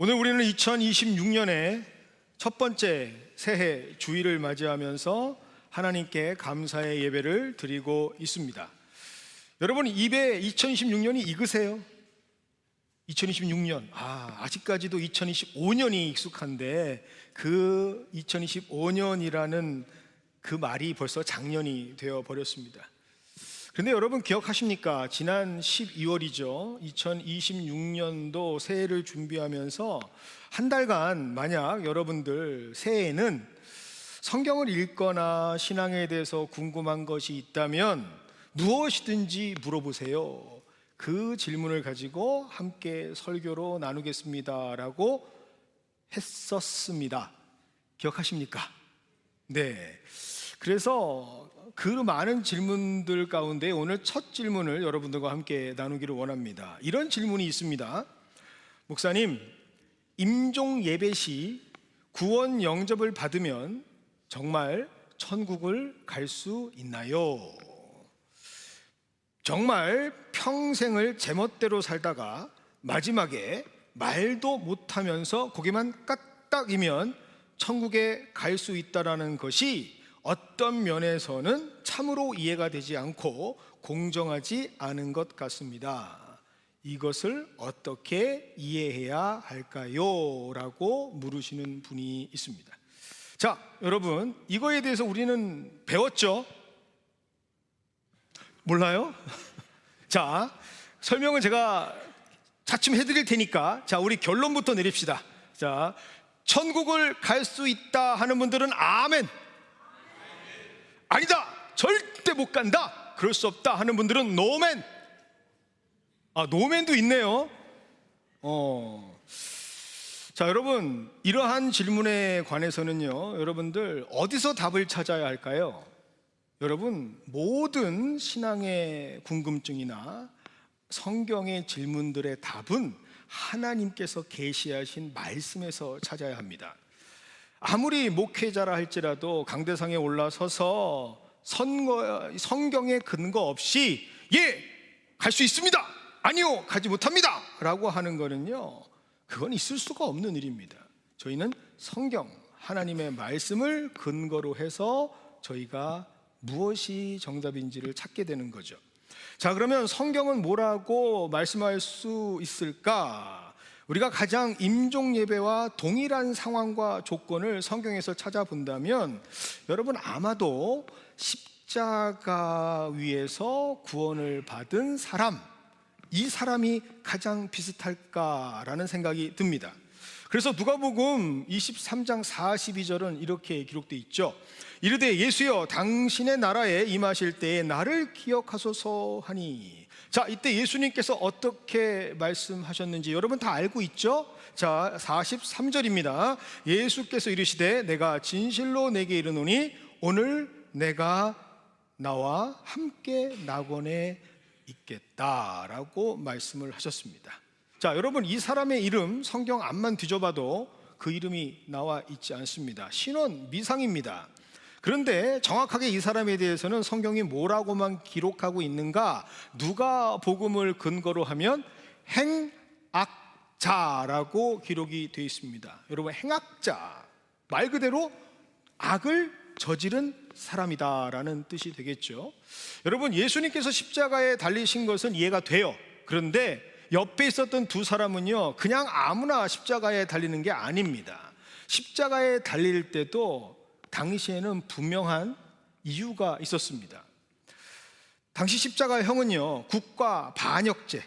오늘 우리는 2026년의 첫 번째 새해 주일을 맞이하면서 하나님께 감사의 예배를 드리고 있습니다. 여러분, 입에 2026년이 익으세요? 2026년, 아직까지도 2025년이 익숙한데 그 2025년이라는 그 말이 벌써 작년이 되어버렸습니다. 그런데 여러분 기억하십니까? 지난 12월이죠 2026년도 새해를 준비하면서 한 달간 만약 여러분들 새해에는 성경을 읽거나 신앙에 대해서 궁금한 것이 있다면 무엇이든지 물어보세요. 그 질문을 가지고 함께 설교로 나누겠습니다 라고 했었습니다. 기억하십니까? 네. 그래서 그 많은 질문들 가운데 오늘 첫 질문을 여러분들과 함께 나누기를 원합니다. 이런 질문이 있습니다. 목사님, 임종 예배 시 구원 영접을 받으면 정말 천국을 갈 수 있나요? 정말 평생을 제멋대로 살다가 마지막에 말도 못하면서 고개만 까딱이면 천국에 갈 수 있다라는 것이 어떤 면에서는 참으로 이해가 되지 않고 공정하지 않은 것 같습니다. 이것을 어떻게 이해해야 할까요? 라고 물으시는 분이 있습니다. 자, 여러분, 이거에 대해서 우리는 배웠죠? 몰라요? 자, 설명을 제가 차츰 해드릴 테니까 자, 우리 결론부터 내립시다. 자, 천국을 갈 수 있다 하는 분들은 아멘. 아니다, 절대 못 간다, 그럴 수 없다 하는 분들은 노멘. 노멘도 있네요. 자, 여러분, 이러한 질문에 관해서는요, 여러분들 어디서 답을 찾아야 할까요? 여러분, 모든 신앙의 궁금증이나 성경의 질문들의 답은 하나님께서 계시하신 말씀에서 찾아야 합니다. 아무리 목회자라 할지라도 강대상에 올라서서 성경에 근거 없이 갈 수 있습니다, 아니요, 가지 못합니다 라고 하는 거는요, 그건 있을 수가 없는 일입니다. 저희는 성경, 하나님의 말씀을 근거로 해서 저희가 무엇이 정답인지를 찾게 되는 거죠. 자, 그러면 성경은 뭐라고 말씀할 수 있을까? 우리가 가장 임종 예배와 동일한 상황과 조건을 성경에서 찾아본다면 여러분, 아마도 십자가 위에서 구원을 받은 사람, 이 사람이 가장 비슷할까라는 생각이 듭니다. 그래서 누가복음 23장 42절은 이렇게 기록되어 있죠. 이르되 예수여, 당신의 나라에 임하실 때에 나를 기억하소서 하니. 자, 이때 예수님께서 어떻게 말씀하셨는지 여러분 다 알고 있죠? 자, 43절입니다. 예수께서 이르시되 내가 진실로 내게 이르노니 오늘 내가 나와 함께 낙원에 있겠다라고 말씀을 하셨습니다. 자, 여러분, 이 사람의 이름 성경 앞만 뒤져봐도 그 이름이 나와 있지 않습니다. 신원 미상입니다. 그런데 정확하게 이 사람에 대해서는 성경이 뭐라고만 기록하고 있는가? 누가복음을 근거로 하면 행악자라고 기록이 되어 있습니다. 여러분, 행악자, 말 그대로 악을 저지른 사람이다라는 뜻이 되겠죠. 여러분, 예수님께서 십자가에 달리신 것은 이해가 돼요. 그런데 옆에 있었던 두 사람은요, 그냥 아무나 십자가에 달리는 게 아닙니다. 십자가에 달릴 때도 당시에는 분명한 이유가 있었습니다. 당시 십자가형은요, 국가 반역죄,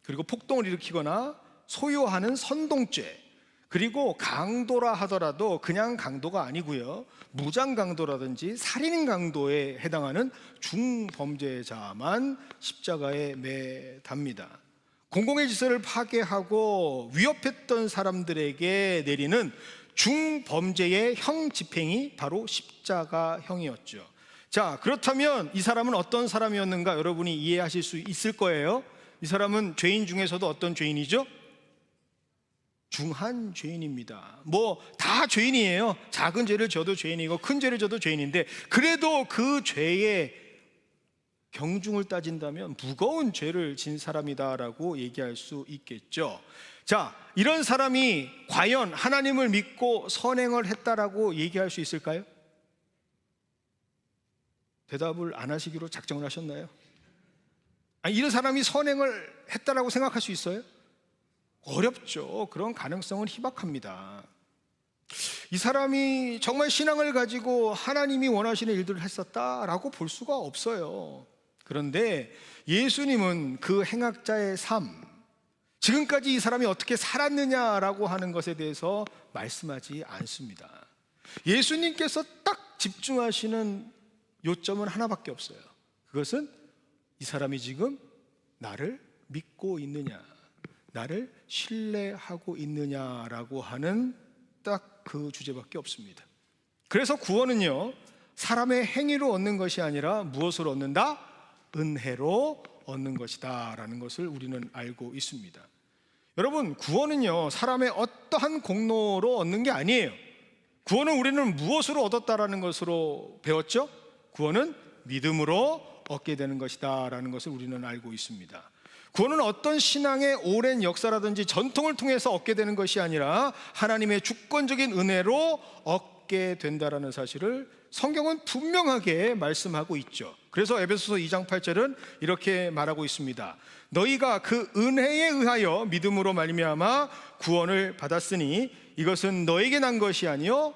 그리고 폭동을 일으키거나 소요하는 선동죄, 그리고 강도라 하더라도 그냥 강도가 아니고요, 무장 강도라든지 살인 강도에 해당하는 중범죄자만 십자가에 매답니다. 공공의 질서를 파괴하고 위협했던 사람들에게 내리는 중범죄의 형 집행이 바로 십자가형이었죠. 자, 그렇다면 이 사람은 어떤 사람이었는가 여러분이 이해하실 수 있을 거예요. 이 사람은 죄인 중에서도 어떤 죄인이죠? 중한 죄인입니다. 뭐 다 죄인이에요. 작은 죄를 져도 죄인이고 큰 죄를 져도 죄인인데, 그래도 그 죄의 경중을 따진다면 무거운 죄를 진 사람이다라고 얘기할 수 있겠죠. 자, 이런 사람이 과연 하나님을 믿고 선행을 했다라고 얘기할 수 있을까요? 대답을 안 하시기로 작정을 하셨나요? 아니, 이런 사람이 선행을 했다라고 생각할 수 있어요? 어렵죠. 그런 가능성은 희박합니다. 이 사람이 정말 신앙을 가지고 하나님이 원하시는 일들을 했었다라고 볼 수가 없어요. 그런데 예수님은 그 행악자의 삶, 지금까지 이 사람이 어떻게 살았느냐라고 하는 것에 대해서 말씀하지 않습니다. 예수님께서 딱 집중하시는 요점은 하나밖에 없어요. 그것은 이 사람이 지금 나를 믿고 있느냐, 나를 신뢰하고 있느냐라고 하는 딱 그 주제밖에 없습니다. 그래서 구원은요, 사람의 행위로 얻는 것이 아니라 무엇으로 얻는다? 은혜로 얻는 것이다 라는 것을 우리는 알고 있습니다. 여러분, 구원은요, 사람의 어떠한 공로로 얻는 게 아니에요. 구원은 우리는 무엇으로 얻었다라는 것으로 배웠죠? 구원은 믿음으로 얻게 되는 것이다 라는 것을 우리는 알고 있습니다. 구원은 어떤 신앙의 오랜 역사라든지 전통을 통해서 얻게 되는 것이 아니라 하나님의 주권적인 은혜로 얻게 된다라는 사실을 성경은 분명하게 말씀하고 있죠. 그래서 에베소서 2장 8절은 이렇게 말하고 있습니다. 너희가 그 은혜에 의하여 믿음으로 말미암아 구원을 받았으니 이것은 너에게 난 것이 아니요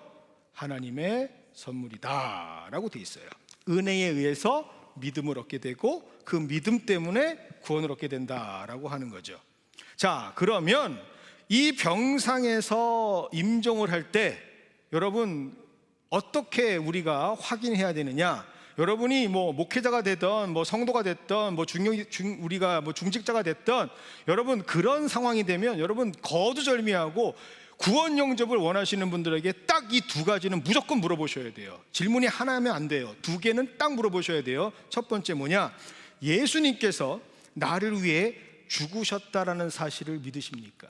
하나님의 선물이다 라고 되어 있어요. 은혜에 의해서 믿음을 얻게 되고 그 믿음 때문에 구원을 얻게 된다라고 하는 거죠. 자, 그러면 이 병상에서 임종을 할 때 여러분 어떻게 우리가 확인해야 되느냐? 여러분이 뭐 목회자가 되든 뭐 성도가 됐든 뭐 우리가 뭐 중직자가 됐든 여러분 그런 상황이 되면 여러분 거두절미하고 구원 영접을 원하시는 분들에게 딱 이 두 가지는 무조건 물어보셔야 돼요. 질문이 하나면 안 돼요. 두 개는 딱 물어보셔야 돼요. 첫 번째 뭐냐? 예수님께서 나를 위해 죽으셨다라는 사실을 믿으십니까?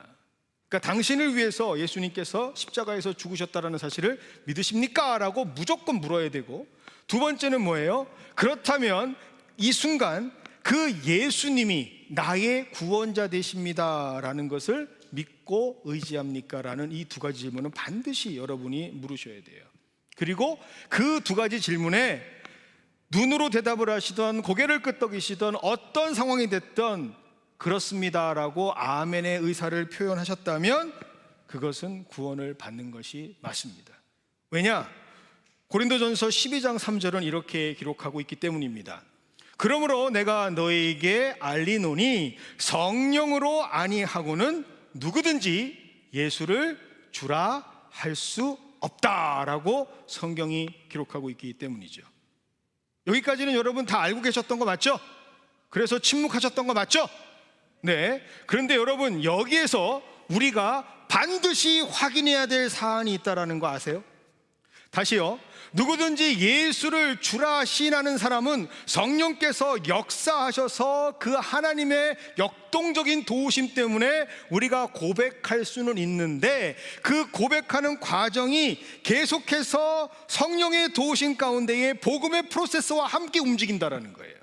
그러니까 당신을 위해서 예수님께서 십자가에서 죽으셨다라는 사실을 믿으십니까? 라고 무조건 물어야 되고, 두 번째는 뭐예요? 그렇다면 이 순간 그 예수님이 나의 구원자 되십니다라는 것을 믿고 의지합니까? 라는 이 두 가지 질문은 반드시 여러분이 물으셔야 돼요. 그리고 그 두 가지 질문에 눈으로 대답을 하시던 고개를 끄덕이시던 어떤 상황이 됐던 그렇습니다라고 아멘의 의사를 표현하셨다면 그것은 구원을 받는 것이 맞습니다. 왜냐? 고린도전서 12장 3절은 이렇게 기록하고 있기 때문입니다. 그러므로 내가 너희에게 알리노니 성령으로 아니하고는 누구든지 예수를 주라 할 수 없다라고 성경이 기록하고 있기 때문이죠. 여기까지는 여러분 다 알고 계셨던 거 맞죠? 그래서 침묵하셨던 거 맞죠? 네. 그런데 여러분 여기에서 우리가 반드시 확인해야 될 사안이 있다는 거 아세요? 다시요. 누구든지 예수를 주라 시인하는 사람은 성령께서 역사하셔서 그 하나님의 역동적인 도우심 때문에 우리가 고백할 수는 있는데 그 고백하는 과정이 계속해서 성령의 도우심 가운데에 복음의 프로세스와 함께 움직인다라는 거예요.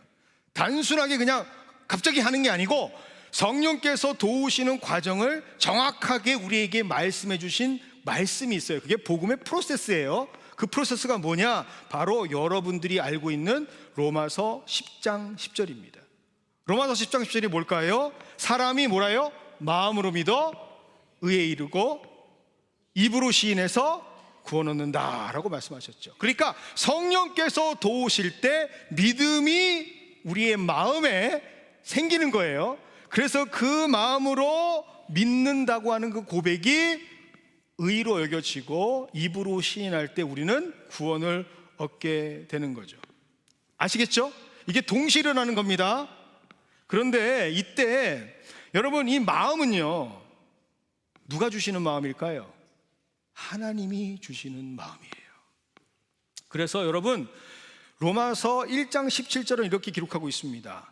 단순하게 그냥 갑자기 하는 게 아니고 성령께서 도우시는 과정을 정확하게 우리에게 말씀해 주신 말씀이 있어요. 그게 복음의 프로세스예요. 그 프로세스가 뭐냐? 바로 여러분들이 알고 있는 로마서 10장 10절입니다. 로마서 10장 10절이 뭘까요? 사람이 뭐라요? 마음으로 믿어 의에 이르고 입으로 시인해서 구원 얻는다 라고 말씀하셨죠. 그러니까 성령께서 도우실 때 믿음이 우리의 마음에 생기는 거예요. 그래서 그 마음으로 믿는다고 하는 그 고백이 의로 여겨지고 입으로 시인할 때 우리는 구원을 얻게 되는 거죠. 아시겠죠? 이게 동시에 일어나는 겁니다. 그런데 이때 여러분 이 마음은요 누가 주시는 마음일까요? 하나님이 주시는 마음이에요. 그래서 여러분 로마서 1장 17절은 이렇게 기록하고 있습니다.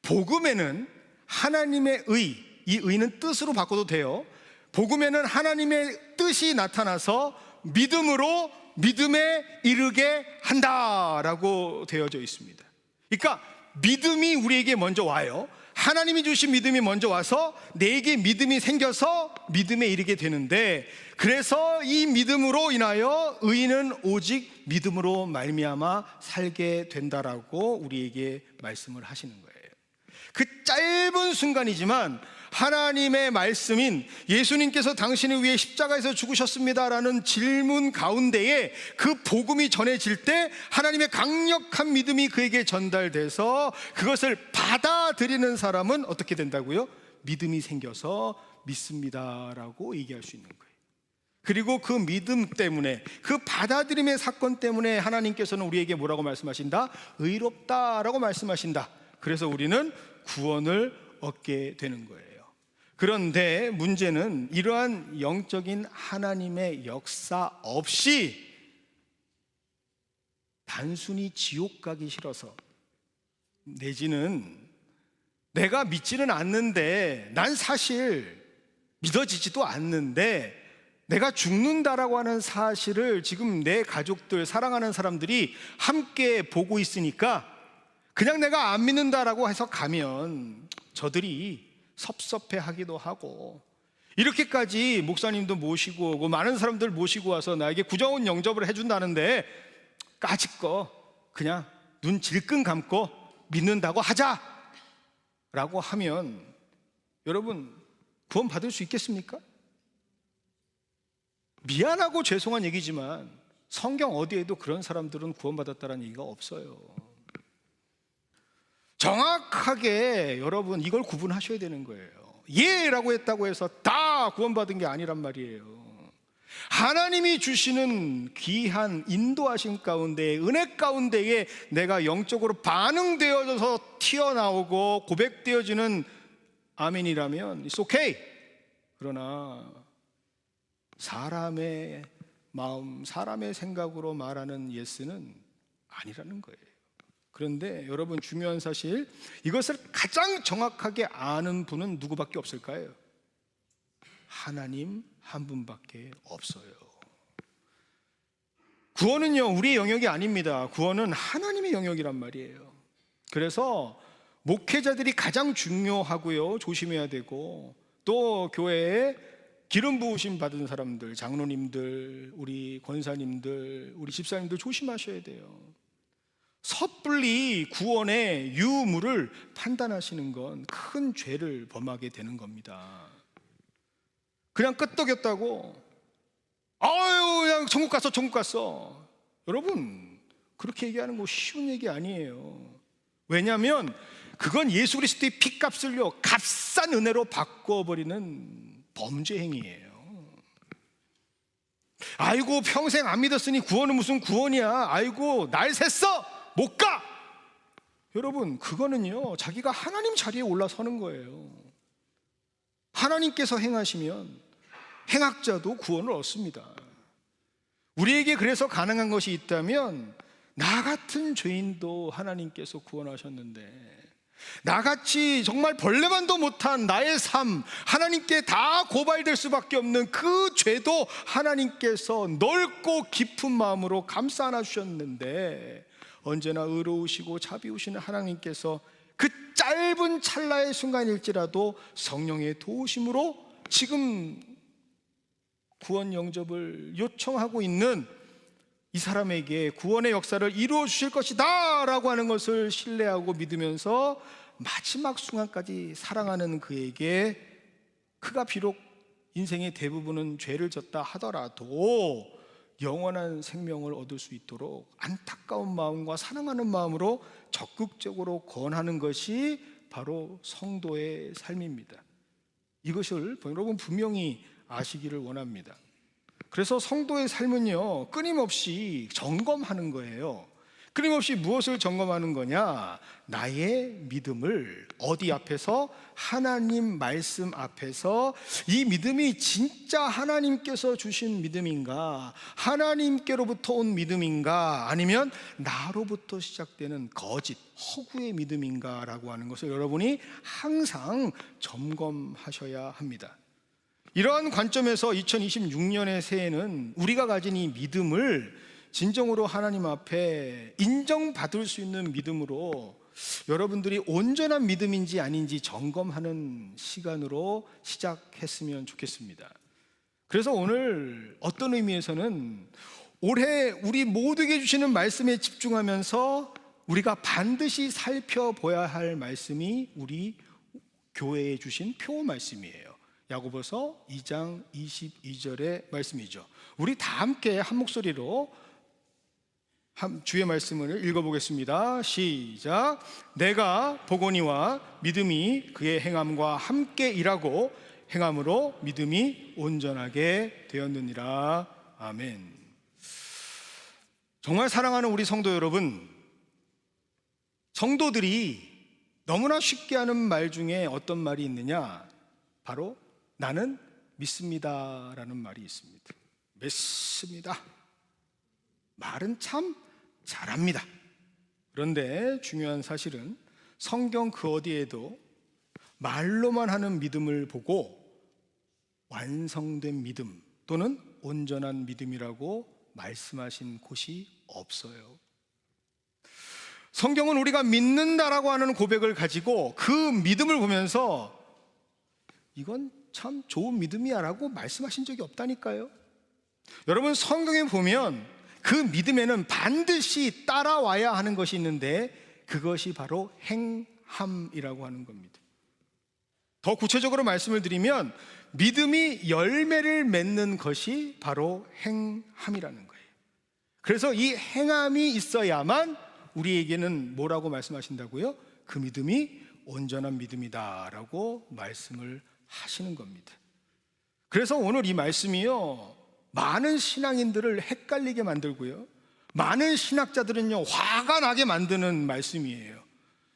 복음에는 하나님의 의, 이 의는 뜻으로 바꿔도 돼요. 복음에는 하나님의 뜻이 나타나서 믿음으로 믿음에 이르게 한다라고 되어져 있습니다. 그러니까 믿음이 우리에게 먼저 와요. 하나님이 주신 믿음이 먼저 와서 내게 믿음이 생겨서 믿음에 이르게 되는데, 그래서 이 믿음으로 인하여 의인은 오직 믿음으로 말미암아 살게 된다라고 우리에게 말씀을 하시는 거예요. 그 짧은 순간이지만 하나님의 말씀인 예수님께서 당신을 위해 십자가에서 죽으셨습니다라는 질문 가운데에 그 복음이 전해질 때 하나님의 강력한 믿음이 그에게 전달돼서 그것을 받아들이는 사람은 어떻게 된다고요? 믿음이 생겨서 믿습니다라고 얘기할 수 있는 거예요. 그리고 그 믿음 때문에, 그 받아들임의 사건 때문에 하나님께서는 우리에게 뭐라고 말씀하신다? 의롭다라고 말씀하신다. 그래서 우리는 구원을 얻게 되는 거예요. 그런데 문제는 이러한 영적인 하나님의 역사 없이 단순히 지옥 가기 싫어서, 내지는 내가 믿지는 않는데, 난 사실 믿어지지도 않는데 내가 죽는다라고 하는 사실을 지금 내 가족들, 사랑하는 사람들이 함께 보고 있으니까 그냥 내가 안 믿는다라고 해서 가면 저들이 섭섭해하기도 하고, 이렇게까지 목사님도 모시고 오고 많은 사람들 모시고 와서 나에게 구정원 영접을 해준다는데 까짓거 그냥 눈 질끈 감고 믿는다고 하자라고 하면 여러분 구원 받을 수 있겠습니까? 미안하고 죄송한 얘기지만 성경 어디에도 그런 사람들은 구원받았다는 얘기가 없어요. 정확하게 여러분 이걸 구분하셔야 되는 거예요. 예라고 했다고 해서 다 구원받은 게 아니란 말이에요. 하나님이 주시는 귀한 인도하심 가운데, 은혜 가운데에 내가 영적으로 반응되어져서 튀어나오고 고백되어지는 아멘이라면 it's okay. 그러나 사람의 마음, 사람의 생각으로 말하는 예스는 아니라는 거예요. 그런데 여러분 중요한 사실, 이것을 가장 정확하게 아는 분은 누구밖에 없을까요? 하나님 한 분밖에 없어요. 구원은요 우리의 영역이 아닙니다. 구원은 하나님의 영역이란 말이에요. 그래서 목회자들이 가장 중요하고요, 조심해야 되고, 또 교회에 기름 부으심 받은 사람들, 장로님들, 우리 권사님들, 우리 집사님들 조심하셔야 돼요. 섣불리 구원의 유무를 판단하시는 건 큰 죄를 범하게 되는 겁니다. 그냥 끄떡였다고 아유 그냥 천국 갔어. 여러분 그렇게 얘기하는 거 쉬운 얘기 아니에요. 왜냐하면 그건 예수 그리스도의 피값을요 값싼 은혜로 바꿔버리는 범죄 행위예요. 아이고 평생 안 믿었으니 구원은 무슨 구원이야, 아이고 날 샜어 못 가. 여러분 그거는요 자기가 하나님 자리에 올라서는 거예요. 하나님께서 행하시면 행악자도 구원을 얻습니다. 우리에게 그래서 가능한 것이 있다면 나 같은 죄인도 하나님께서 구원하셨는데, 나같이 정말 벌레만도 못한 나의 삶, 하나님께 다 고발될 수밖에 없는 그 죄도 하나님께서 넓고 깊은 마음으로 감싸 안아주셨는데, 언제나 의로우시고 자비우시는 하나님께서 그 짧은 찰나의 순간일지라도 성령의 도우심으로 지금 구원 영접을 요청하고 있는 이 사람에게 구원의 역사를 이루어 주실 것이다 라고 하는 것을 신뢰하고 믿으면서 마지막 순간까지 사랑하는 그에게, 그가 비록 인생의 대부분은 죄를 졌다 하더라도 영원한 생명을 얻을 수 있도록 안타까운 마음과 사랑하는 마음으로 적극적으로 권하는 것이 바로 성도의 삶입니다. 이것을 여러분 분명히 아시기를 원합니다. 그래서 성도의 삶은요 끊임없이 점검하는 거예요. 끊임없이 무엇을 점검하는 거냐? 나의 믿음을 어디 앞에서? 하나님 말씀 앞에서 이 믿음이 진짜 하나님께서 주신 믿음인가, 하나님께로부터 온 믿음인가, 아니면 나로부터 시작되는 거짓, 허구의 믿음인가 라고 하는 것을 여러분이 항상 점검하셔야 합니다. 이러한 관점에서 2026년의 새해는 우리가 가진 이 믿음을 진정으로 하나님 앞에 인정받을 수 있는 믿음으로 여러분들이 온전한 믿음인지 아닌지 점검하는 시간으로 시작했으면 좋겠습니다. 그래서 오늘 어떤 의미에서는 올해 우리 모두에게 주시는 말씀에 집중하면서 우리가 반드시 살펴봐야 할 말씀이 우리 교회에 주신 표 말씀이에요. 야고보서 2장 22절의 말씀이죠. 우리 다 함께 한 목소리로 주의 말씀을 읽어보겠습니다. 시작. 내가 보거니와 믿음이 그의 행함과 함께 일하고 행함으로 믿음이 온전하게 되었느니라. 아멘. 정말 사랑하는 우리 성도 여러분, 성도들이 너무나 쉽게 하는 말 중에 어떤 말이 있느냐? 바로 나는 믿습니다 라는 말이 있습니다. 믿습니다. 말은 참 잘합니다. 그런데 중요한 사실은 성경 그 어디에도 말로만 하는 믿음을 보고 완성된 믿음 또는 온전한 믿음이라고 말씀하신 곳이 없어요. 성경은 우리가 믿는다라고 하는 고백을 가지고 그 믿음을 보면서 이건 참 좋은 믿음이야 라고 말씀하신 적이 없다니까요. 여러분, 성경에 보면 그 믿음에는 반드시 따라와야 하는 것이 있는데 그것이 바로 행함이라고 하는 겁니다. 더 구체적으로 말씀을 드리면 믿음이 열매를 맺는 것이 바로 행함이라는 거예요. 그래서 이 행함이 있어야만 우리에게는 뭐라고 말씀하신다고요? 그 믿음이 온전한 믿음이다라고 말씀을 하시는 겁니다. 그래서 오늘 이 말씀이요, 많은 신앙인들을 헷갈리게 만들고요, 많은 신학자들은요 화가 나게 만드는 말씀이에요.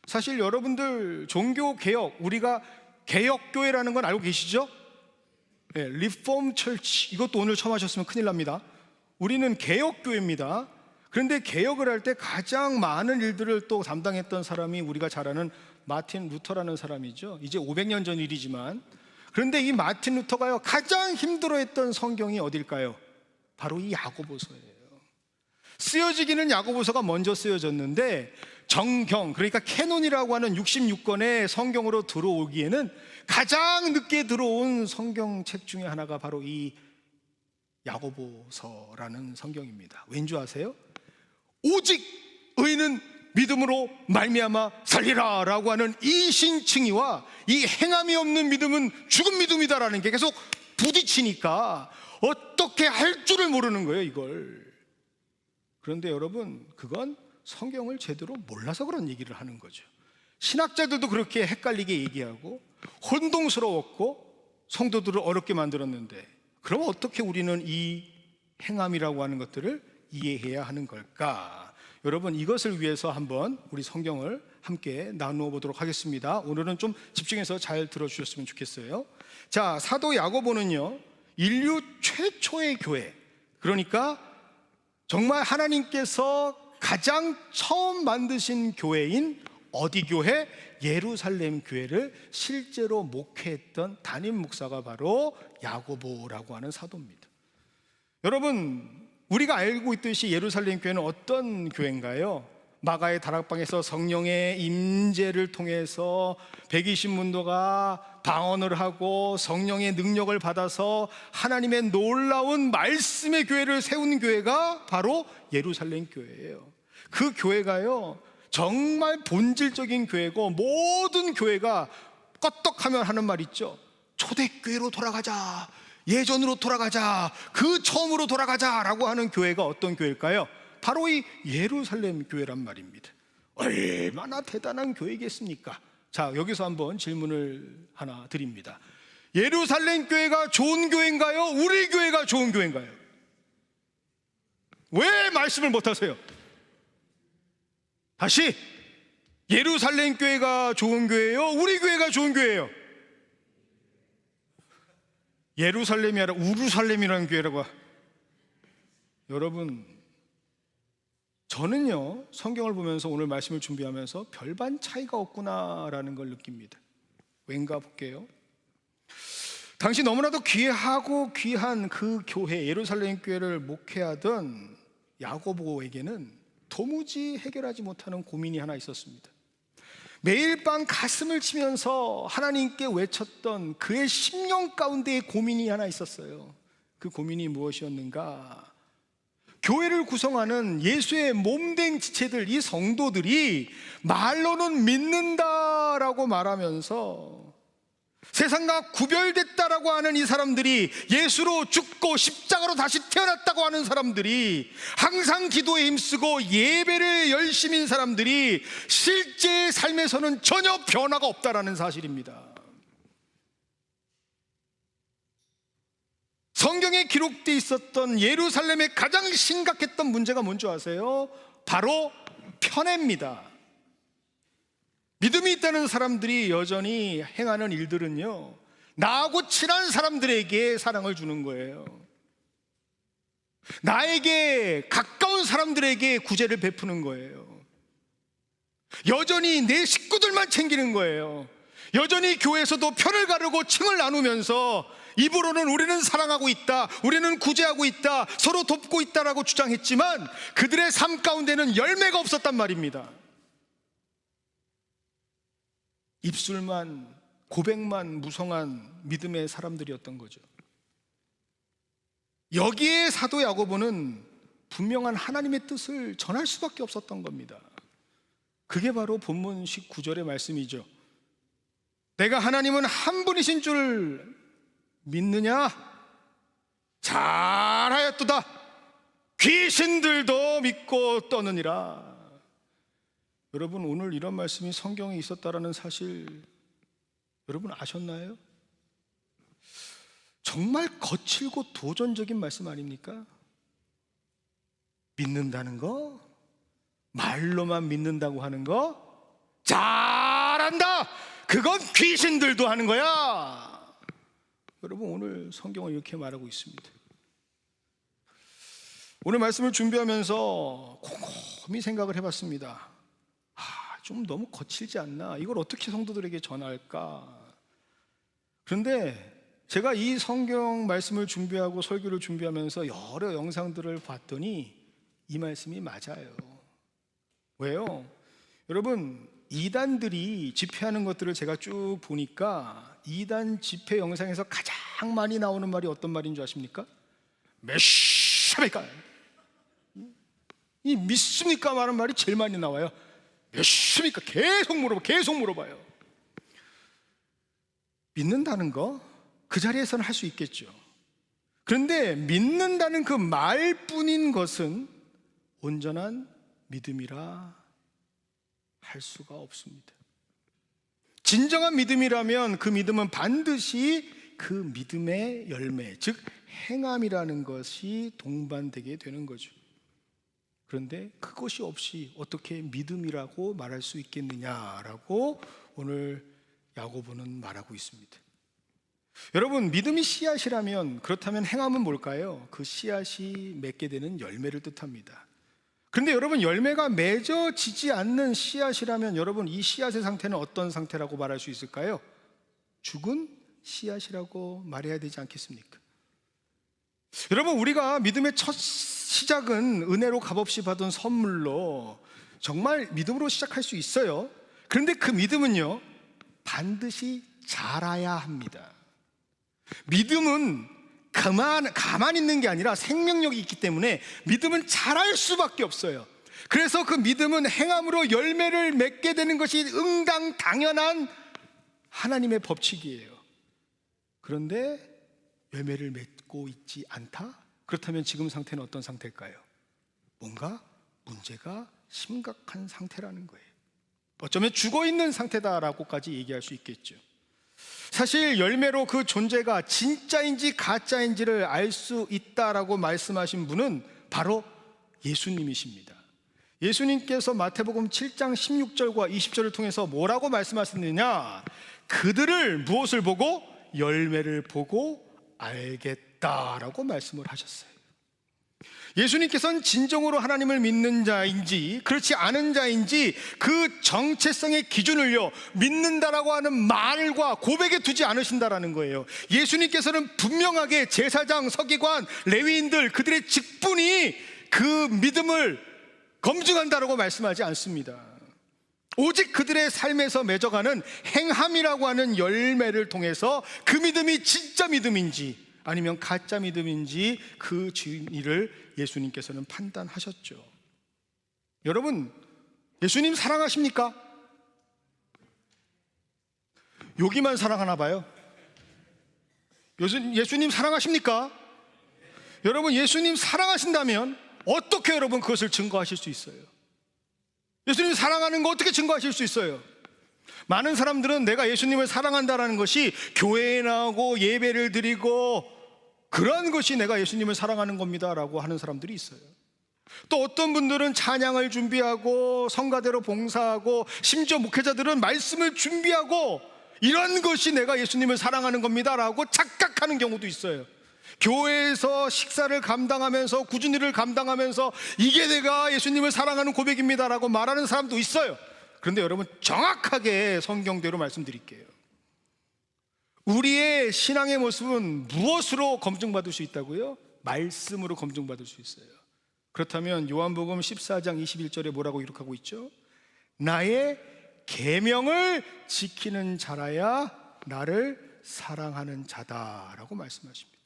사실 여러분들 종교개혁, 우리가 개혁교회라는 건 알고 계시죠? 네, 리폼 철치, 이것도 오늘 처음 하셨으면 큰일 납니다. 우리는 개혁교회입니다. 그런데 개혁을 할 때 가장 많은 일들을 또 담당했던 사람이 우리가 잘 아는 마틴 루터라는 사람이죠. 이제 500년 전 일이지만, 그런데 이 마틴 루터가요 가장 힘들어했던 성경이 어딜까요? 바로 이 야고보서예요. 쓰여지기는 야고보서가 먼저 쓰여졌는데 정경, 그러니까 캐논이라고 하는 66권의 성경으로 들어오기에는 가장 늦게 들어온 성경책 중에 하나가 바로 이 야고보서라는 성경입니다. 왠지 아세요? 오직 의인은 믿음으로 말미암아 살리라 라고 하는 이 신칭의와 이 행함이 없는 믿음은 죽은 믿음이다라는 게 계속 부딪히니까 어떻게 할 줄을 모르는 거예요, 이걸. 그런데 여러분, 그건 성경을 제대로 몰라서 그런 얘기를 하는 거죠. 신학자들도 그렇게 헷갈리게 얘기하고 혼동스러웠고 성도들을 어렵게 만들었는데, 그럼 어떻게 우리는 이 행함이라고 하는 것들을 이해해야 하는 걸까? 여러분, 이것을 위해서 한번 우리 성경을 함께 나누어 보도록 하겠습니다. 오늘은 좀 집중해서 잘 들어주셨으면 좋겠어요. 자, 사도 야고보는요 인류 최초의 교회, 그러니까 정말 하나님께서 가장 처음 만드신 교회인 어디 교회? 예루살렘 교회를 실제로 목회했던 담임 목사가 바로 야고보라고 하는 사도입니다. 여러분, 우리가 알고 있듯이 예루살렘 교회는 어떤 교회인가요? 마가의 다락방에서 성령의 임재를 통해서 120문도가 방언을 하고 성령의 능력을 받아서 하나님의 놀라운 말씀의 교회를 세운 교회가 바로 예루살렘 교회예요. 그 교회가요 정말 본질적인 교회고, 모든 교회가 껐떡하면 하는 말 있죠. 초대교회로 돌아가자, 예전으로 돌아가자, 그 처음으로 돌아가자 라고 하는 교회가 어떤 교회일까요? 바로 이 예루살렘 교회란 말입니다. 얼마나 대단한 교회겠습니까? 자, 여기서 한번 질문을 하나 드립니다. 예루살렘 교회가 좋은 교회인가요? 우리 교회가 좋은 교회인가요? 왜 말씀을 못하세요? 다시, 예루살렘 교회가 좋은 교회예요? 우리 교회가 좋은 교회예요? 예루살렘이 아니라 우루살렘이라는 교회라고. 여러분, 저는요 성경을 보면서 오늘 말씀을 준비하면서 별반 차이가 없구나라는 걸 느낍니다. 왠가 볼게요. 당시 너무나도 귀하고 귀한 그 교회, 예루살렘 교회를 목회하던 야고보에게는 도무지 해결하지 못하는 고민이 하나 있었습니다. 매일 밤 가슴을 치면서 하나님께 외쳤던 그의 심령 가운데에 고민이 하나 있었어요. 그 고민이 무엇이었는가? 교회를 구성하는 예수의 몸된 지체들, 이 성도들이 말로는 믿는다라고 말하면서 세상과 구별됐다라고 하는 이 사람들이, 예수로 죽고 십자가로 다시 태어났다고 하는 사람들이, 항상 기도에 힘쓰고 예배를 열심히 한 사람들이 실제 삶에서는 전혀 변화가 없다라는 사실입니다. 성경에 기록되어 있었던 예루살렘의 가장 심각했던 문제가 뭔지 아세요? 바로 편애입니다. 믿음이 있다는 사람들이 여전히 행하는 일들은요, 나하고 친한 사람들에게 사랑을 주는 거예요. 나에게 가까운 사람들에게 구제를 베푸는 거예요. 여전히 내 식구들만 챙기는 거예요. 여전히 교회에서도 편을 가르고 층을 나누면서 입으로는 우리는 사랑하고 있다, 우리는 구제하고 있다, 서로 돕고 있다라고 주장했지만 그들의 삶 가운데는 열매가 없었단 말입니다. 입술만, 고백만 무성한 믿음의 사람들이었던 거죠. 여기에 사도 야고보는 분명한 하나님의 뜻을 전할 수밖에 없었던 겁니다. 그게 바로 본문 19절의 말씀이죠. 내가 하나님은 한 분이신 줄 믿느냐? 잘하였도다. 귀신들도 믿고 떠느니라. 여러분, 오늘 이런 말씀이 성경에 있었다라는 사실 여러분 아셨나요? 정말 거칠고 도전적인 말씀 아닙니까? 믿는다는 거, 말로만 믿는다고 하는 거, 잘한다, 그건 귀신들도 하는 거야. 여러분, 오늘 성경은 이렇게 말하고 있습니다. 오늘 말씀을 준비하면서 곰곰이 생각을 해봤습니다. 좀 너무 거칠지 않나? 이걸 어떻게 성도들에게 전할까? 그런데 제가 이 성경 말씀을 준비하고 설교를 준비하면서 여러 영상들을 봤더니 이 말씀이 맞아요. 왜요? 여러분, 이단들이 집회하는 것들을 제가 쭉 보니까 이단 집회 영상에서 가장 많이 나오는 말이 어떤 말인 줄 아십니까? 몇십니까? 이 믿습니까? 말하는 말이 제일 많이 나와요. 몇십니까? 계속 물어봐요. 믿는다는 거 그 자리에서는 할 수 있겠죠. 그런데 믿는다는 그 말뿐인 것은 온전한 믿음이라 할 수가 없습니다. 진정한 믿음이라면 그 믿음은 반드시 그 믿음의 열매, 즉 행함이라는 것이 동반되게 되는 거죠. 그런데 그것이 없이 어떻게 믿음이라고 말할 수 있겠느냐라고 오늘 야고보는 말하고 있습니다. 여러분, 믿음이 씨앗이라면, 그렇다면 행함은 뭘까요? 그 씨앗이 맺게 되는 열매를 뜻합니다. 그런데 여러분, 열매가 맺어지지 않는 씨앗이라면 여러분, 이 씨앗의 상태는 어떤 상태라고 말할 수 있을까요? 죽은 씨앗이라고 말해야 되지 않겠습니까? 여러분, 우리가 믿음의 첫 시작은 은혜로 값없이 받은 선물로 정말 믿음으로 시작할 수 있어요. 그런데 그 믿음은요, 반드시 자라야 합니다. 믿음은 가만히 있는 게 아니라 생명력이 있기 때문에 믿음은 자랄 수밖에 없어요. 그래서 그 믿음은 행함으로 열매를 맺게 되는 것이 당연한 하나님의 법칙이에요. 그런데 열매를 맺고 있지 않다? 그렇다면 지금 상태는 어떤 상태일까요? 뭔가 문제가 심각한 상태라는 거예요. 어쩌면 죽어있는 상태다라고까지 얘기할 수 있겠죠. 사실 열매로 그 존재가 진짜인지 가짜인지를 알 수 있다라고 말씀하신 분은 바로 예수님이십니다. 예수님께서 마태복음 7장 16절과 20절을 통해서 뭐라고 말씀하셨느냐? 그들을 무엇을 보고? 열매를 보고 알겠다라고 말씀을 하셨어요. 예수님께서는 진정으로 하나님을 믿는 자인지 그렇지 않은 자인지 그 정체성의 기준을요, 믿는다라고 하는 말과 고백에 두지 않으신다라는 거예요. 예수님께서는 분명하게 제사장, 서기관, 레위인들 그들의 직분이 그 믿음을 검증한다라고 말씀하지 않습니다. 오직 그들의 삶에서 맺어가는 행함이라고 하는 열매를 통해서 그 믿음이 진짜 믿음인지 아니면 가짜 믿음인지 그 진위를 예수님께서는 판단하셨죠. 여러분, 예수님 사랑하십니까? 여기만 사랑하나 봐요. 예수님 사랑하십니까? 여러분, 예수님 사랑하신다면 어떻게 여러분 그것을 증거하실 수 있어요? 예수님 사랑하는 거 어떻게 증거하실 수 있어요? 많은 사람들은 내가 예수님을 사랑한다는 것이 교회에 나오고 예배를 드리고 그런 것이 내가 예수님을 사랑하는 겁니다 라고 하는 사람들이 있어요. 또 어떤 분들은 찬양을 준비하고 성가대로 봉사하고 심지어 목회자들은 말씀을 준비하고 이런 것이 내가 예수님을 사랑하는 겁니다 라고 착각하는 경우도 있어요. 교회에서 식사를 감당하면서 꾸준히를 감당하면서 이게 내가 예수님을 사랑하는 고백입니다 라고 말하는 사람도 있어요. 그런데 여러분, 정확하게 성경대로 말씀드릴게요. 우리의 신앙의 모습은 무엇으로 검증받을 수 있다고요? 말씀으로 검증받을 수 있어요. 그렇다면 요한복음 14장 21절에 뭐라고 기록하고 있죠? 나의 계명을 지키는 자라야 나를 사랑하는 자다라고 말씀하십니다.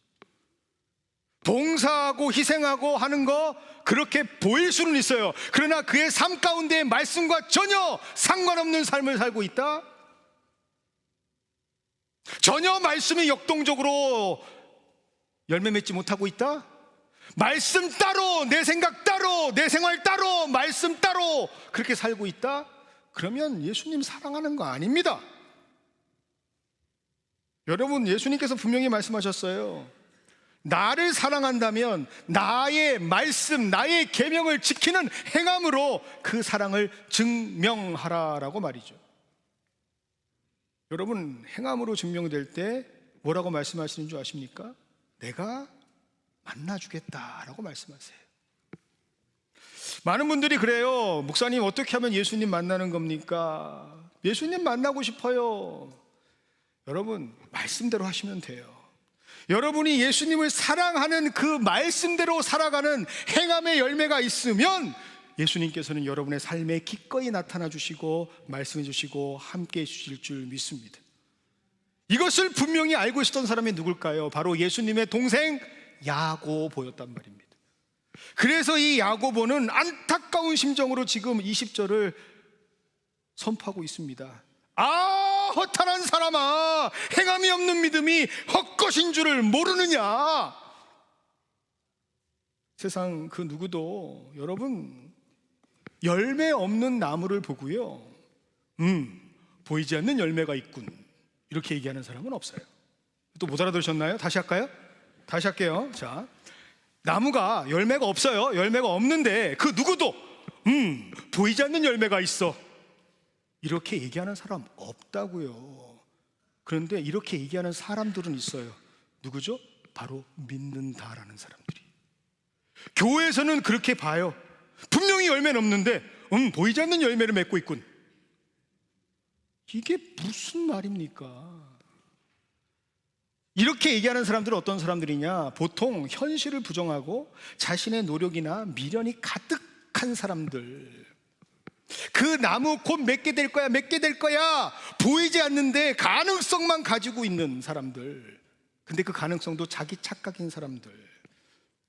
봉사하고 희생하고 하는 거 그렇게 보일 수는 있어요. 그러나 그의 삶 가운데 말씀과 전혀 상관없는 삶을 살고 있다? 전혀 말씀이 역동적으로 열매 맺지 못하고 있다? 말씀 따로, 내 생각 따로, 내 생활 따로, 말씀 따로 그렇게 살고 있다? 그러면 예수님 사랑하는 거 아닙니다. 여러분, 예수님께서 분명히 말씀하셨어요. 나를 사랑한다면 나의 말씀, 나의 계명을 지키는 행함으로 그 사랑을 증명하라라고 말이죠. 여러분, 행함으로 증명될 때 뭐라고 말씀하시는 줄 아십니까? 내가 만나주겠다라고 말씀하세요. 많은 분들이 그래요. 목사님, 어떻게 하면 예수님 만나는 겁니까? 예수님 만나고 싶어요. 여러분, 말씀대로 하시면 돼요. 여러분이 예수님을 사랑하는 그 말씀대로 살아가는 행함의 열매가 있으면 예수님께서는 여러분의 삶에 기꺼이 나타나 주시고 말씀해 주시고 함께 해 주실 줄 믿습니다. 이것을 분명히 알고 있었던 사람이 누굴까요? 바로 예수님의 동생 야고보였단 말입니다. 그래서 이 야고보는 안타까운 심정으로 지금 20절을 선포하고 있습니다. 아, 허탄한 사람아, 행함이 없는 믿음이 헛것인 줄을 모르느냐. 세상 그 누구도 여러분 열매 없는 나무를 보고요, 보이지 않는 열매가 있군, 이렇게 얘기하는 사람은 없어요. 또 못 알아들으셨나요? 다시 할까요? 다시 할게요. 자, 나무가 열매가 없어요. 열매가 없는데 그 누구도 보이지 않는 열매가 있어, 이렇게 얘기하는 사람 없다고요. 그런데 이렇게 얘기하는 사람들은 있어요. 누구죠? 바로 믿는다라는 사람들이. 교회에서는 그렇게 봐요. 분명히 열매는 없는데 보이지 않는 열매를 맺고 있군. 이게 무슨 말입니까? 이렇게 얘기하는 사람들은 어떤 사람들이냐? 보통 현실을 부정하고 자신의 노력이나 미련이 가득한 사람들. 그 나무 곧 맺게 될 거야, 맺게 될 거야, 보이지 않는데 가능성만 가지고 있는 사람들. 근데 그 가능성도 자기 착각인 사람들.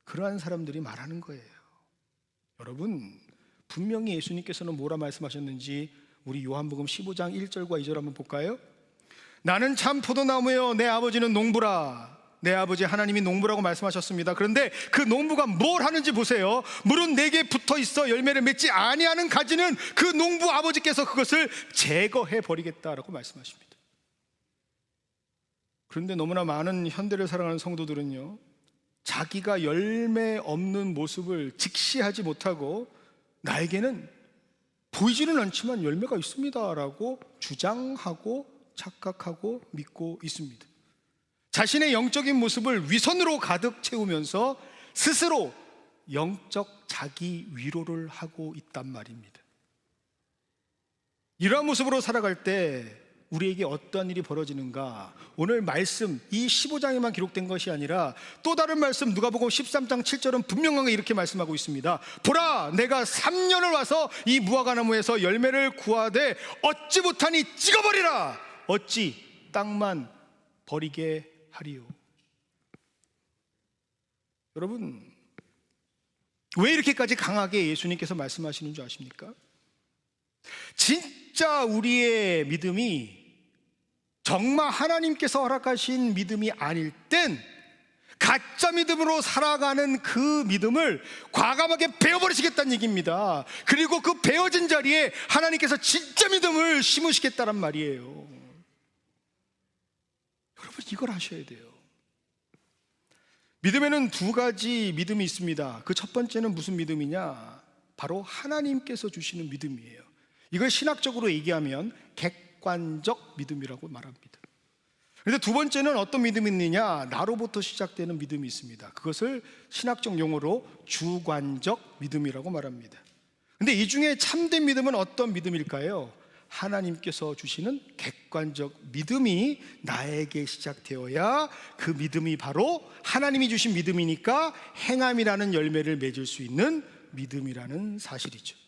그러한 사람들이 말하는 거예요. 여러분, 분명히 예수님께서는 뭐라 말씀하셨는지 우리 요한복음 15장 1절과 2절 한번 볼까요? 나는 참 포도나무요, 내 아버지는 농부라. 내 아버지 하나님이 농부라고 말씀하셨습니다. 그런데 그 농부가 뭘 하는지 보세요. 물은 내게 붙어 있어 열매를 맺지 아니하는 가지는 그 농부 아버지께서 그것을 제거해 버리겠다라고 말씀하십니다. 그런데 너무나 많은 현대를 살아가는 성도들은요, 자기가 열매 없는 모습을 직시하지 못하고 나에게는 보이지는 않지만 열매가 있습니다라고 주장하고 착각하고 믿고 있습니다. 자신의 영적인 모습을 위선으로 가득 채우면서 스스로 영적 자기 위로를 하고 있단 말입니다. 이러한 모습으로 살아갈 때 우리에게 어떠한 일이 벌어지는가? 오늘 말씀 이 15장에만 기록된 것이 아니라 또 다른 말씀 누가복음 13장 7절은 분명하게 이렇게 말씀하고 있습니다. 보라, 내가 3년을 와서 이 무화과나무에서 열매를 구하되 얻지 못하니 찍어버리라. 어찌 땅만 버리게 하리요. 여러분, 왜 이렇게까지 강하게 예수님께서 말씀하시는 줄 아십니까? 진짜 우리의 믿음이 정말 하나님께서 허락하신 믿음이 아닐 땐 가짜 믿음으로 살아가는 그 믿음을 과감하게 베어버리시겠다는 얘기입니다. 그리고 그 베어진 자리에 하나님께서 진짜 믿음을 심으시겠다는 말이에요. 여러분, 이걸 아셔야 돼요. 믿음에는 두 가지 믿음이 있습니다. 그 첫 번째는 무슨 믿음이냐? 바로 하나님께서 주시는 믿음이에요. 이걸 신학적으로 얘기하면 객관적 믿음이라고 말합니다. 그런데 두 번째는 어떤 믿음이 있느냐? 나로부터 시작되는 믿음이 있습니다. 그것을 신학적 용어로 주관적 믿음이라고 말합니다. 그런데 이 중에 참된 믿음은 어떤 믿음일까요? 하나님께서 주시는 객관적 믿음이 나에게 시작되어야 그 믿음이 바로 하나님이 주신 믿음이니까 행함이라는 열매를 맺을 수 있는 믿음이라는 사실이죠.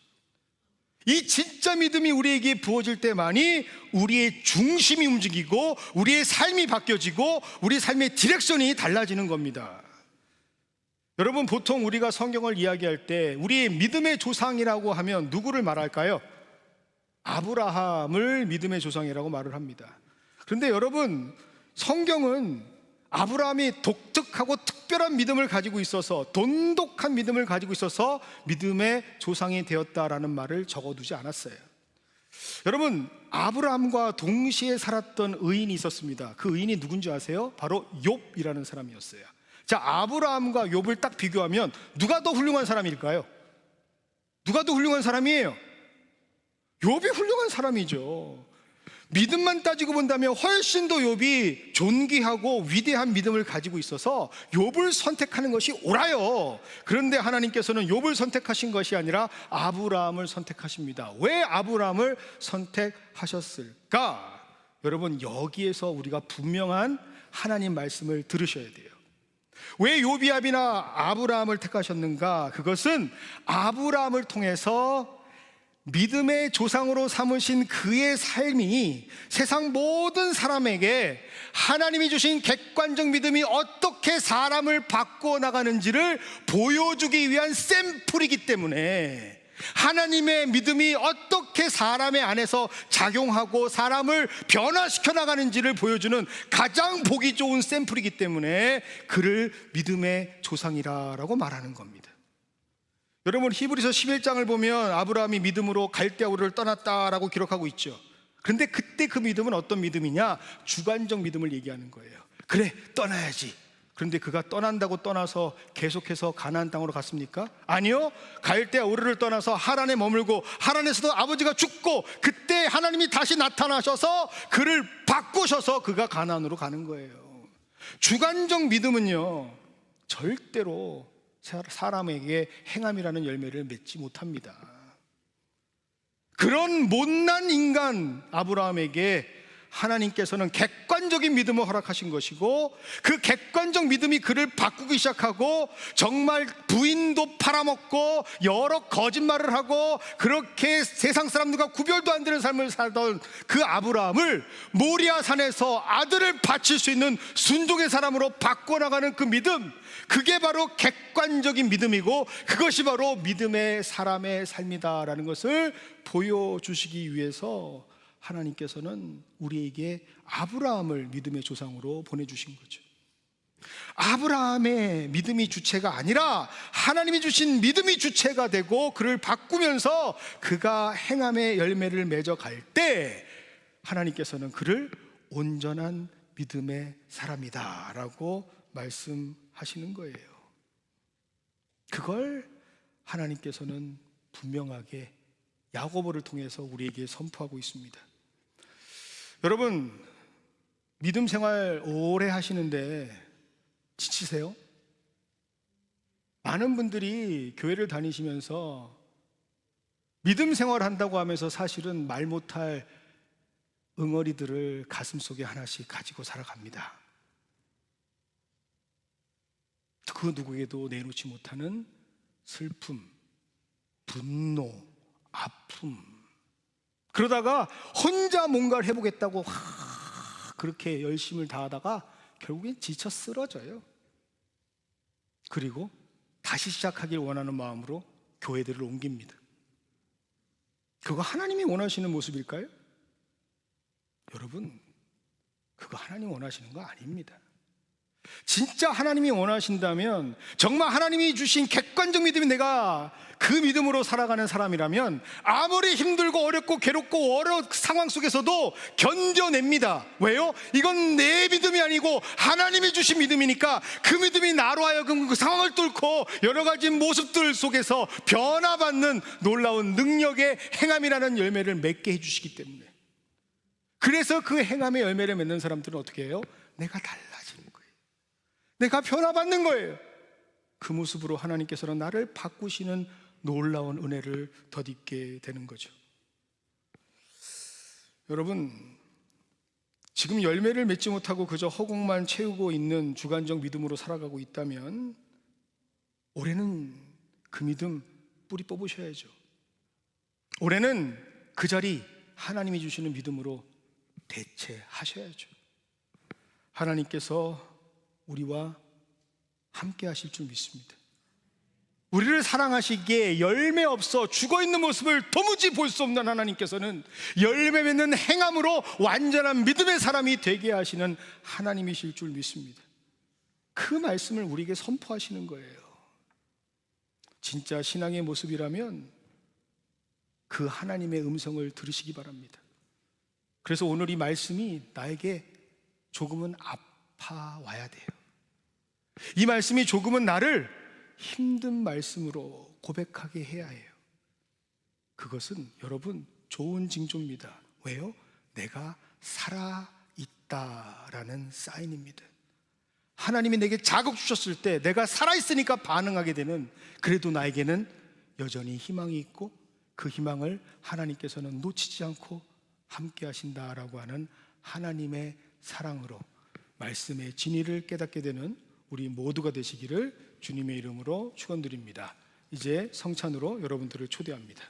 이 진짜 믿음이 우리에게 부어질 때만이 우리의 중심이 움직이고 우리의 삶이 바뀌어지고 우리 삶의 디렉션이 달라지는 겁니다. 여러분, 보통 우리가 성경을 이야기할 때 우리의 믿음의 조상이라고 하면 누구를 말할까요? 아브라함을 믿음의 조상이라고 말을 합니다. 그런데 여러분, 성경은 아브라함이 독특하고 특별한 믿음을 가지고 있어서, 돈독한 믿음을 가지고 있어서 믿음의 조상이 되었다라는 말을 적어두지 않았어요. 여러분, 아브라함과 동시에 살았던 의인이 있었습니다. 그 의인이 누군지 아세요? 바로 욥이라는 사람이었어요. 자, 아브라함과 욥을 딱 비교하면 누가 더 훌륭한 사람일까요? 누가 더 훌륭한 사람이에요? 욥이 훌륭한 사람이죠. 믿음만 따지고 본다면 훨씬 더 욥이 존귀하고 위대한 믿음을 가지고 있어서 욥을 선택하는 것이 옳아요. 그런데 하나님께서는 욥을 선택하신 것이 아니라 아브라함을 선택하십니다. 왜 아브라함을 선택하셨을까? 여러분, 여기에서 우리가 분명한 하나님 말씀을 들으셔야 돼요. 왜 욥이나 아브라함을 택하셨는가? 그것은 아브라함을 통해서 믿음의 조상으로 삼으신 그의 삶이 세상 모든 사람에게 하나님이 주신 객관적 믿음이 어떻게 사람을 바꾸어 나가는지를 보여주기 위한 샘플이기 때문에, 하나님의 믿음이 어떻게 사람의 안에서 작용하고 사람을 변화시켜 나가는지를 보여주는 가장 보기 좋은 샘플이기 때문에 그를 믿음의 조상이라고 말하는 겁니다. 여러분, 히브리서 11장을 보면 아브라함이 믿음으로 갈대아 우르를 떠났다라고 기록하고 있죠. 그런데 그때 그 믿음은 어떤 믿음이냐? 주관적 믿음을 얘기하는 거예요. 그래, 떠나야지. 그런데 그가 떠난다고 떠나서 계속해서 가나안 땅으로 갔습니까? 아니요. 갈대아 우르를 떠나서 하란에 머물고 하란에서도 아버지가 죽고 그때 하나님이 다시 나타나셔서 그를 바꾸셔서 그가 가나안으로 가는 거예요. 주관적 믿음은요, 절대로 사람에게 행함이라는 열매를 맺지 못합니다. 그런 못난 인간 아브라함에게 하나님께서는 객관적인 믿음을 허락하신 것이고, 그 객관적 믿음이 그를 바꾸기 시작하고 정말 부인도 팔아먹고 여러 거짓말을 하고 그렇게 세상 사람들과 구별도 안 되는 삶을 살던 그 아브라함을 모리아 산에서 아들을 바칠 수 있는 순종의 사람으로 바꿔나가는 그 믿음, 그게 바로 객관적인 믿음이고 그것이 바로 믿음의 사람의 삶이다라는 것을 보여주시기 위해서 하나님께서는 우리에게 아브라함을 믿음의 조상으로 보내주신 거죠. 아브라함의 믿음이 주체가 아니라 하나님이 주신 믿음이 주체가 되고 그를 바꾸면서 그가 행함의 열매를 맺어갈 때 하나님께서는 그를 온전한 믿음의 사람이다 라고 말씀하시는 거예요. 그걸 하나님께서는 분명하게 야고보를 통해서 우리에게 선포하고 있습니다. 여러분, 믿음 생활 오래 하시는데 지치세요? 많은 분들이 교회를 다니시면서 믿음 생활 한다고 하면서 사실은 말 못할 응어리들을 가슴속에 하나씩 가지고 살아갑니다. 그 누구에게도 내놓지 못하는 슬픔, 분노, 아픔. 그러다가 혼자 뭔가를 해보겠다고 그렇게 열심을 다하다가 결국엔 지쳐 쓰러져요. 그리고 다시 시작하길 원하는 마음으로 교회들을 옮깁니다. 그거 하나님이 원하시는 모습일까요? 여러분, 그거 하나님 원하시는 거 아닙니다. 진짜 하나님이 원하신다면, 정말 하나님이 주신 객관적 믿음이 내가 그 믿음으로 살아가는 사람이라면 아무리 힘들고 어렵고 괴롭고 어려운 상황 속에서도 견뎌냅니다. 왜요? 이건 내 믿음이 아니고 하나님이 주신 믿음이니까 그 믿음이 나로 하여금 그 상황을 뚫고 여러 가지 모습들 속에서 변화받는 놀라운 능력의 행함이라는 열매를 맺게 해주시기 때문에, 그래서 그 행함의 열매를 맺는 사람들은 어떻게 해요? 내가 달라지는 거예요. 내가 변화받는 거예요. 그 모습으로 하나님께서는 나를 바꾸시는 놀라운 은혜를 덧입게 되는 거죠. 여러분, 지금 열매를 맺지 못하고 그저 허공만 채우고 있는 주관적 믿음으로 살아가고 있다면 올해는 그 믿음 뿌리 뽑으셔야죠. 올해는 그 자리 하나님이 주시는 믿음으로 대체하셔야죠. 하나님께서 우리와 함께 하실 줄 믿습니다. 우리를 사랑하시기에 열매 없어 죽어있는 모습을 도무지 볼 수 없는 하나님께서는 열매 맺는 행함으로 완전한 믿음의 사람이 되게 하시는 하나님이실 줄 믿습니다. 그 말씀을 우리에게 선포하시는 거예요. 진짜 신앙의 모습이라면 그 하나님의 음성을 들으시기 바랍니다. 그래서 오늘 이 말씀이 나에게 조금은 아파와야 돼요. 이 말씀이 조금은 나를 힘든 말씀으로 고백하게 해야 해요. 그것은 여러분 좋은 징조입니다. 왜요? 내가 살아있다라는 사인입니다. 하나님이 내게 자극 주셨을 때 내가 살아있으니까 반응하게 되는, 그래도 나에게는 여전히 희망이 있고 그 희망을 하나님께서는 놓치지 않고 함께 하신다라고 하는 하나님의 사랑으로 말씀의 진리를 깨닫게 되는 우리 모두가 되시기를 주님의 이름으로 축원드립니다. 이제 성찬으로 여러분들을 초대합니다.